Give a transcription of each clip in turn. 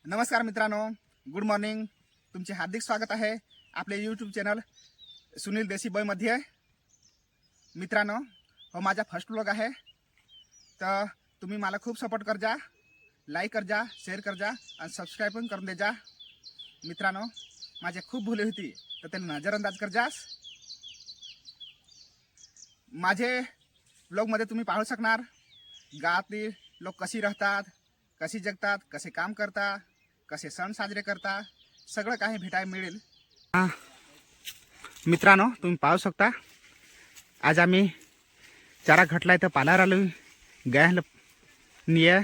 नमस्कार मित्रांनो, good morning. तुमचे हार्दिक स्वागत आहे आपले यूट्यूब चॅनल सुनील देसी बॉय मध्ये. मित्रांनो, हो माझा फर्स्ट व्लॉग आहे, तर तुम्ही मला खूप सपोर्ट कर जा, लाईक कर जा, शेअर कर जा आणि सबस्क्राईब पण करून दे जा. मित्रांनो, माझे खूप भुले होती तर त्याला नजरअंदाज कर जास. माझे व्लॉगमध्ये तुम्ही पाहू शकणार गावातली लोक कशी राहतात, कशी जगतात, कसे काम करतात, कसे सण साजरे करतात, सगळं काही भेटायला मिळेल. मित्रांनो, तुम्ही पाहू शकता आज आम्ही चारा घटलाय तर पालार आलो गायला निये.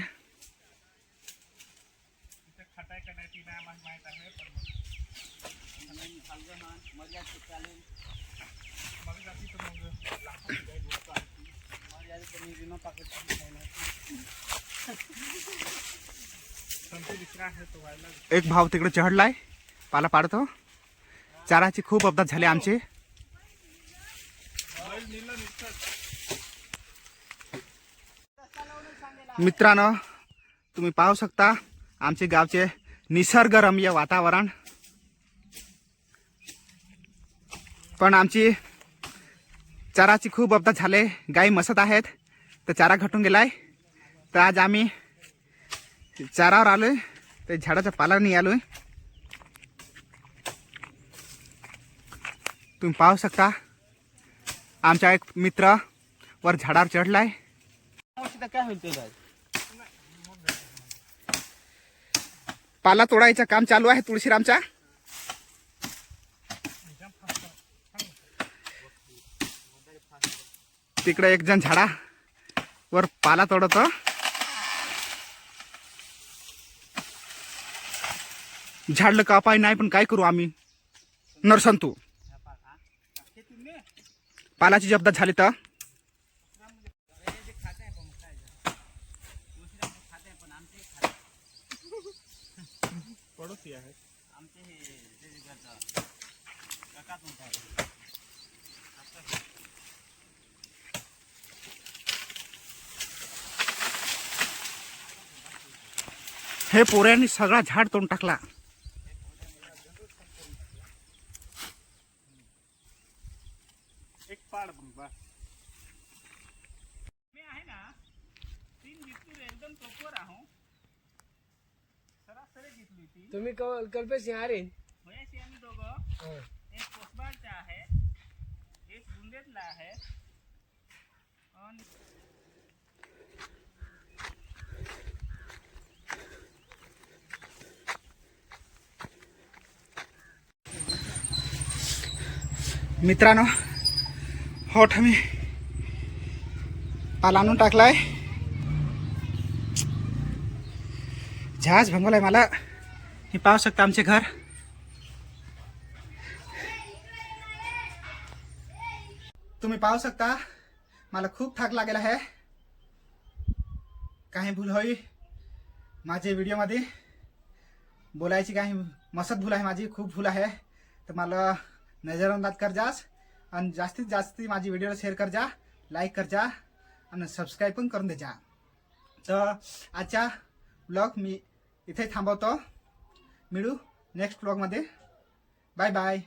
एक भाव तिकडे चढलाय, पाला पाडतो. चाराची खूप अपघात झाले आमचे. मित्रांनो, तुम्ही पाहू शकता आमचे गावचे निसर्गरम्य वातावरण. पण आमची चाराची खूप अपघात झाले, गाई मसत आहेत तर चारा घटून गेलाय. तर आज आम्ही चारावर आलोय, ते झाडाच्या पाला नाही आलोय. तुम्ही पाहू शकता आमचा एक मित्र वर झाडावर चढलाय. पाला तोडायचं काम चालू आहे तुळशीरामचा. तिकडे एक जण झाडा वर पाला तोडत. झाडलं कापाय नाही, पण काय करू आम्ही नरसंतू. पालाची जब्दात झाली तर हे पोऱ्यांनी सगळा झाड तोडून टाकला. तुम्ही कल्पेश अरे आम्ही दोघं, एक कोसबारचा आहे, एक बुंदेतला आहे. मित्रांनो, होठ मी पाला आणून टाकलाय. जहाज भंगवलाय मला. हे पाहू शकता आमचे घर. तुम्ही पाहू शकता मला खूप थाक लागेल आहे. काही भूल होई माझे व्हिडिओ मध्ये बोलायची, काही मसत भूल आहे माझी, खूप भूल आहे. तर मला नजरअंदाज कर जास आणि जास्तीत जास्त माझी व्हिडिओला शेअर कर जा, लाईक कर जा आणि सबस्क्राईब पण करून दे जा. तर आजचा ब्लॉग मी इथे थांबवतो. मिळू नेक्स्ट ब्लॉगमध्ये. Bye bye.